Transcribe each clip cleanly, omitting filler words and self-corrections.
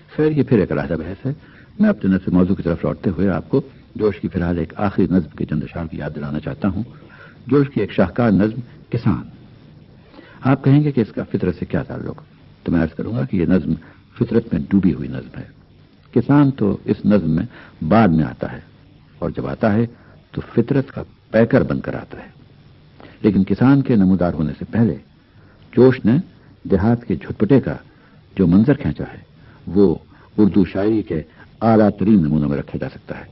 خیر یہ پھر ایک علیحدہ بحث ہے. میں اپنے نفس موضوع کی طرف لوٹتے ہوئے آپ کو جوش کی فی الحال ایک آخری نظم کے چند اشعار کی یاد دلانا چاہتا ہوں. جوش کی ایک شاہکار نظم کسان. آپ کہیں گے کہ اس کا فطرت سے کیا تعلق؟ تو میں عرض کروں گا کہ یہ نظم فطرت میں ڈوبی ہوئی نظم ہے. کسان تو اس نظم میں بعد میں آتا ہے، اور جب آتا ہے تو فطرت کا پیکر بن کر آتا ہے. لیکن کسان کے نمودار ہونے سے پہلے جوش نے دیہات کے جھٹپٹے کا جو منظر کھینچا ہے وہ اردو شاعری کے اعلیٰ ترین نمونوں میں رکھا جا سکتا ہے،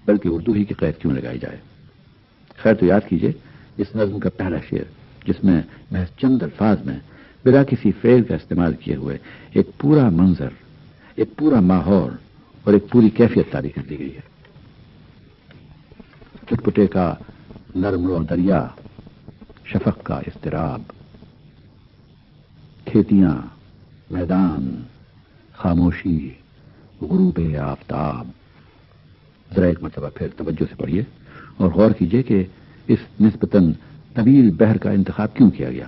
بلکہ اردو ہی کی قید کیوں لگائی جائے. خیر تو یاد کیجئے اس نظم کا پہلا شعر، جس میں محض چند الفاظ میں بلا کسی فعل کا استعمال کیے ہوئے ایک پورا منظر، ایک پورا ماحول اور ایک پوری کیفیت تعریف کر دی گئی ہے. چٹپٹے کا نرم رو دریا، شفق کا اضطراب، کھیتیاں، میدان، خاموشی، غروب آفتاب. ذرا ایک مرتبہ پھر توجہ سے پڑھیے اور غور کیجئے کہ اس نسبتاً طویل بحر کا انتخاب کیوں کیا گیا.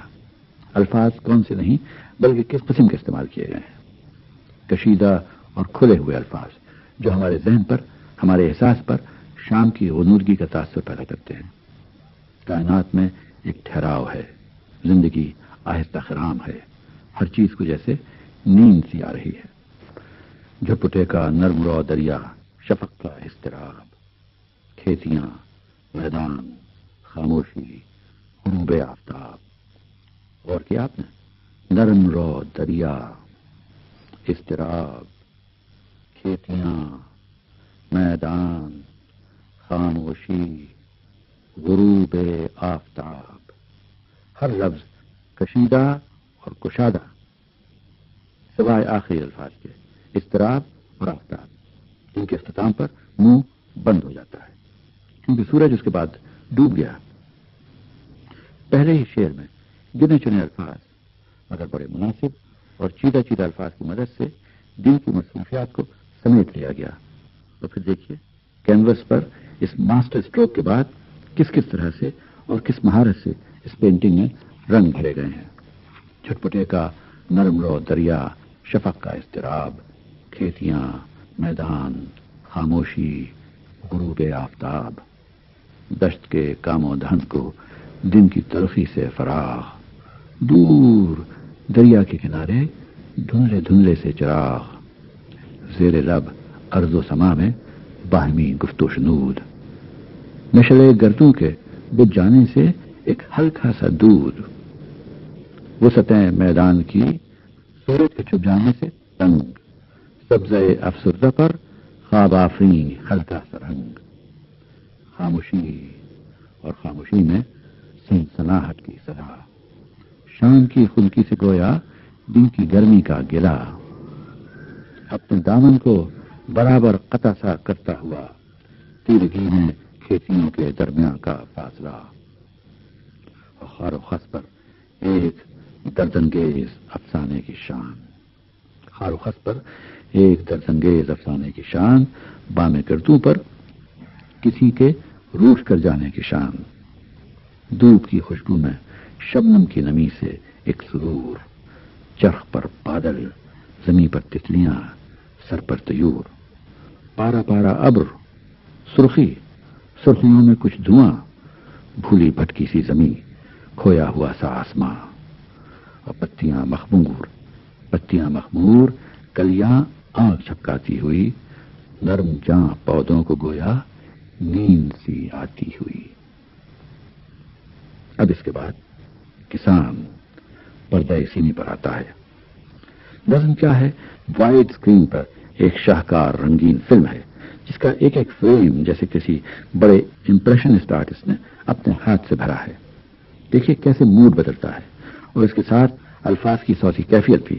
الفاظ کون سے نہیں بلکہ کس قسم کے استعمال کیے گئے ہیں. کشیدہ اور کھلے ہوئے الفاظ جو ہمارے ذہن پر، ہمارے احساس پر شام کی غنودگی کا تاثر پیدا کرتے ہیں. کائنات میں ایک ٹھہراؤ ہے، زندگی آہستہ خرام ہے، ہر چیز کو جیسے نیند سی آ رہی ہے. جھپٹے کا نرم رو دریا، شفق کا اضطراب، کھیتیاں، میدان، خاموشی، غروب آفتاب. اور کیا آپ نے نرم رو دریا، اضطراب، کھیتیاں، میدان، خاموشی، غروب آفتاب. ہر لفظ کشیدہ اور کشادہ سوائے آخری الفاظ کے، اضطراب اور آفتاب. ان کے اختتام پر منہ بند ہو جاتا ہے کیونکہ سورج اس کے بعد ڈوب گیا. پہلے ہی شعر میں گنے چنے الفاظ مگر بڑے مناسب اور چیدہ چیدہ الفاظ کی مدد سے دل کی مصروفیات کو سمیٹ لیا گیا. تو پھر دیکھیے کینوس پر اس ماسٹر اسٹروک کے بعد کس کس طرح سے اور کس مہارت سے اس پینٹنگ میں رنگ بھرے گئے ہیں. چھٹپٹے کا نرم رو دریا، شفق کا اضطراب، کھیتیاں، میدان، خاموشی، غروب آفتاب. دشت کے کام و دھن کو دن کی تلخی سے فراغ، دور دریا کے کنارے دھندلے دھندلے سے چراغ. زیر لب ارض و سما میں باہمی گفت و شنود، نشلے گردوں کے بجھ جانے سے ایک ہلکا سا دودھ. وسطیں میدان کی سورج کے چھپ جانے سے تنگ، سبزے افسردہ پر خواب آفرین ہلکا سرنگ. خاموشی اور خاموشی میں سنسناہٹ کی صدا، شام کی خلکی سے گویا دن کی گرمی کا گلا. اپنے دامن کو برابر قطع سا کرتا ہوا تیرگی میں کھیتیوں کے درمیان کا فاصلہ. اور خار و خس پر ایک دردانگیز افسانے کی شان، خار و خس پر ایک دردانگیز افسانے کی شان. بام گردوں پر کسی کے روٹھ کر جانے کی شان. دھوپ کی خوشبو میں شبنم کی نمی سے ایک سرور. چرخ پر بادل، زمین پر تتلیاں، سر پر طیور. پارا پارا ابر، سرخی، سرخیوں میں کچھ دھواں. بھولی بھٹکی سی زمین، کھویا ہوا سا آسماں. اور پتیاں مخمور، پتیاں مخمور، کلیاں آنکھ چھپکاتی ہوئی. نرم جاں پودوں کو گویا نیند سی آتی ہوئی. اب اس کے بعد کسان پردہ سینی پر آتا ہے. نظم کیا ہے؟ وائڈ اسکرین پر ایک شاہکار رنگین فلم ہے جس کا ایک ایک فریم جیسے کسی بڑے امپریشنسٹ آرٹسٹ نے اپنے ہاتھ سے بھرا ہے. دیکھیے کیسے موڈ بدلتا ہے اور اس کے ساتھ الفاظ کی صوتی کیفیت بھی.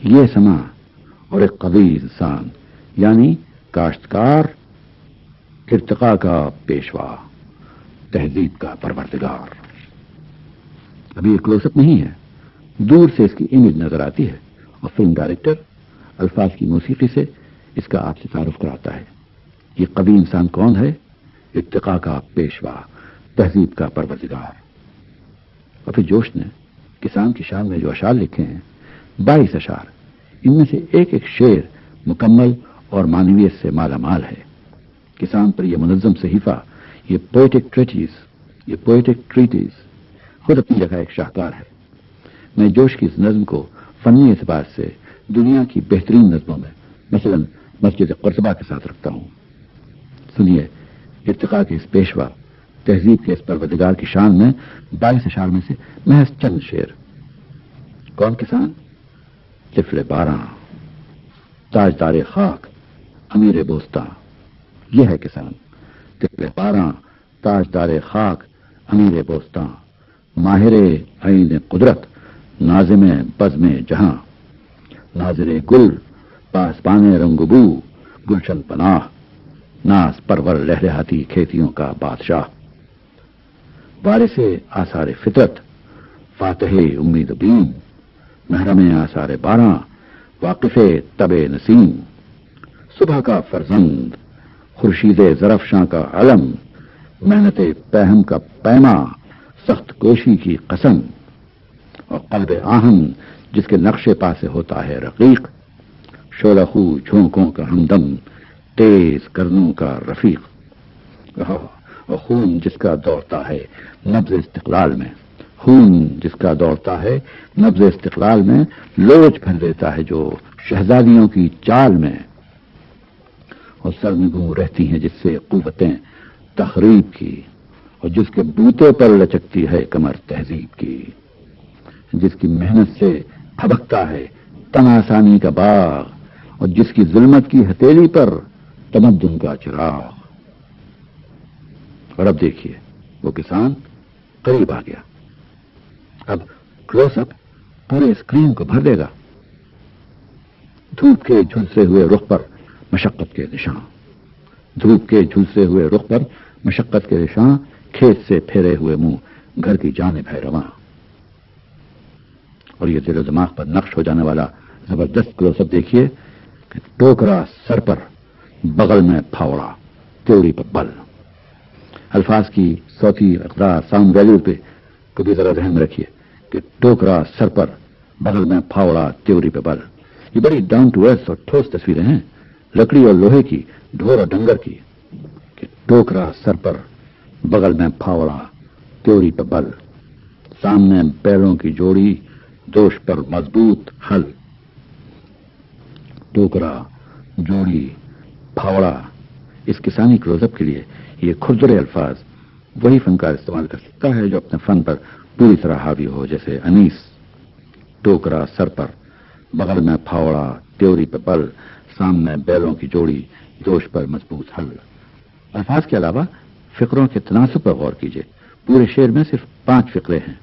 یہ سما اور ایک قوی انسان یعنی کاشتکار، ارتقاء کا پیشوا، تہذیب کا پروردگار. ابھی یہ کلوز اپ نہیں ہے، دور سے اس کی امیج نظر آتی ہے اور فلم ڈائریکٹر الفاظ کی موسیقی سے اس کا آپ سے تعارف کراتا ہے. یہ قوی انسان کون ہے؟ ارتقاء کا پیشوا، تہذیب کا پروردگار. اور پھر جوش نے کسان کی شان میں جو اشعار لکھے ہیں 22 اشعار، ان میں سے ایک ایک شعر مکمل اور معنویت سے مالا مال ہے۔ کسان پر یہ منظم صحیفہ، یہ پوئٹک ٹریٹیز خود اپنی جگہ ایک شاہکار ہے۔ میں جوش کی اس نظم کو فنی اعتبار سے دنیا کی بہترین نظموں میں مثلا مسجد قرطبہ کے ساتھ رکھتا ہوں۔ سنیے ارتقاء کے اس پیشوا، تہذیب کے اس پروردگار کی شان میں 22 اشعار میں سے محض چند شعر۔ کون کسان؟ طفل باراں، تاجدار خاک، امیر بوستاں، یہ ہے کسان۔ طفل باراں، تاجدار خاک، امیر بوستاں، ماہر عین قدرت، ناظم بزم جہاں، ناظر گل، پاسبان رنگ بو، گلشن پناہ، ناز پرور لہلہاتی کھیتیوں کا بادشاہ، وارث آثار فطرت، فاتح امید بین، محرم آثار باراں، واقف تب نسیم، صبح کا فرزند، خورشید زرفشاں کا علم، محنت پہم کا پیما، سخت کوشی کی قسم، اور قلب آہن جس کے نقش پا سے ہوتا ہے رقیق، شعلہ خو جھونکوں کا ہمدم، تیز کرنوں کا رفیق، اور خون جس کا دوڑتا ہے نبض استقلال میں، خون جس کا دوڑتا ہے نبض استقلال میں، لوچ بھر دیتا ہے جو شہزادیوں کی چال میں، اور سرنگوں رہتی ہیں جس سے قوتیں تخریب کی، اور جس کے بوتے پر لچکتی ہے کمر تہذیب کی، جس کی محنت سے پھبکتا ہے تن آسانی کا باغ، اور جس کی ظلمت کی ہتھیلی پر تمدن کا چراغ۔ اور اب دیکھیے وہ کسان قریب آ گیا، اب کلوز اپ پورے اسکرین کو بھر دے گا۔ دھوپ کے جھلسے ہوئے رخ پر مشقت کے نشان، دھوپ کے جھلسے ہوئے رخ پر مشقت کے نشان، کھیت سے پھیرے ہوئے منہ گھر کی جانب ہے رواں۔ اور یہ دل و دماغ پر نقش ہو جانے والا زبردست کلوز اپ دیکھیے کہ ٹوکرا سر پر، بغل میں پھاوڑا، تیوری پر بل۔ الفاظ کی صوتی اقدار، ساؤنڈ ویلیو پہ کبھی ذرا ذہن میں رکھیے کہ ٹوکرا سر پر، بغل میں پھاوڑا، تیوری پہ بل۔ یہ بڑی ڈاؤن ٹو ارتھ اور ٹھوس تصویریں ہیں، لکڑی اور لوہے کی، ڈھور اور ڈنگر کی، کہ ٹوکرا سر پر، بغل میں پھاوڑا، تیوری پہ بل، سامنے بیلوں کی جوڑی، دوش پر مضبوط حل۔ ٹوکرا، جوڑی، پھاوڑا، اس کسانی کلوز اپ کے لیے یہ کھردرے الفاظ وہی فنکار استعمال کر سکتا ہے جو اپنے فن پر پوری طرح حاوی ہو، جیسے انیس۔ ٹوکرا سر پر، بغل میں پھاوڑا، تیوری پہ بل، سامنے بیلوں کی جوڑی، دوش پر مضبوط حل۔ الفاظ کے علاوہ فقروں کے تناسب پر غور کیجیے۔ پورے شعر میں صرف 5 فقرے ہیں،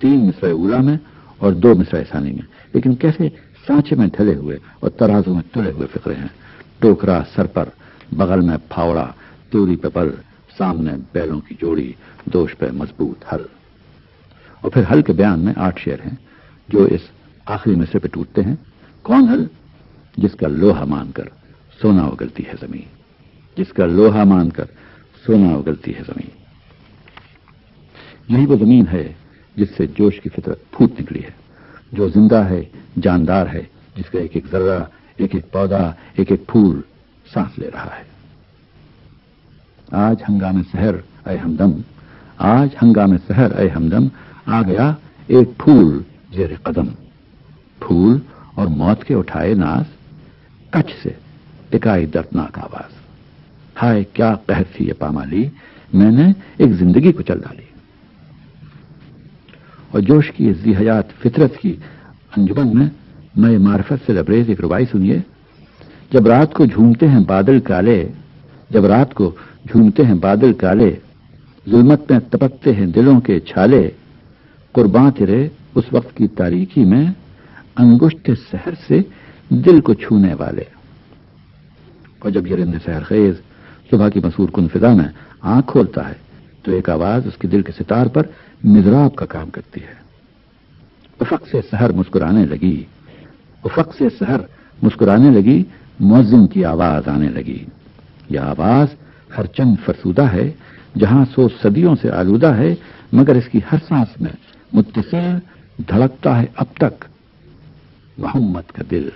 3 مصرع اولا میں اور 2 مصرع ثانی میں، لیکن کیسے سانچے میں ڈھلے ہوئے اور ترازو میں تلے ہوئے فقرے ہیں۔ ٹوکرا سر پر، بغل میں پھاوڑا، تیوری پہ بل، سامنے بیلوں کی جوڑی، دوش پہ مضبوط حل۔ اور پھر حل کے بیان میں 8 شعر ہیں جو اس آخری مصرے پہ ٹوٹتے ہیں۔ کون حل؟ جس کا لوہا مان کر سونا اگلتی ہے زمین، جس کا لوہا مان کر سونا اگلتی ہے زمین۔ یہی وہ زمین ہے جس سے جوش کی فطرت پھوٹ نکلی ہے، جو زندہ ہے، جاندار ہے، جس کا ایک ایک ذرہ، ایک ایک پودا، ایک ایک پھول سانس لے رہا ہے۔ آج ہنگام سحر اے ہمدم، آج ہنگام سحر اے ہمدم، آ گیا ایک پھول زیر قدم۔ پھول اور موت کے اٹھائے ناز، کچھ سے ٹکائی دردناک آواز۔ ہائے کیا قہر تھی یہ پامالی، میں نے ایک زندگی کو چل ڈالی۔ اور جوش کی ذی حیات فطرت کی انجمن میں معرفت سے لبریز ایک ربائی سنیے۔ جب رات کو جھومتے ہیں بادل کالے، جب رات کو جھومتے ہیں بادل کالے، ظلمت میں تپکتے ہیں دلوں کے چھالے، قرباں تیرے اس وقت کی تاریکی میں، انگشت سحر سے دل کو چھونے والے۔ اور جب یہ رند سحر خیز صبح کی مسور کن فضا میں آنکھ کھولتا ہے تو ایک آواز اس کے دل کے ستار پر مضراب کا کام کرتی ہے۔ افق سے سحر مسکرانے لگی، افق سے سحر مسکرانے لگی، مؤذن کی آواز آنے لگی۔ یہ آواز ہر چند فرسودہ ہے، جہاں سو صدیوں سے آلودہ ہے، مگر اس کی ہر سانس میں متصل دھڑکتا ہے اب تک محمد کا دل۔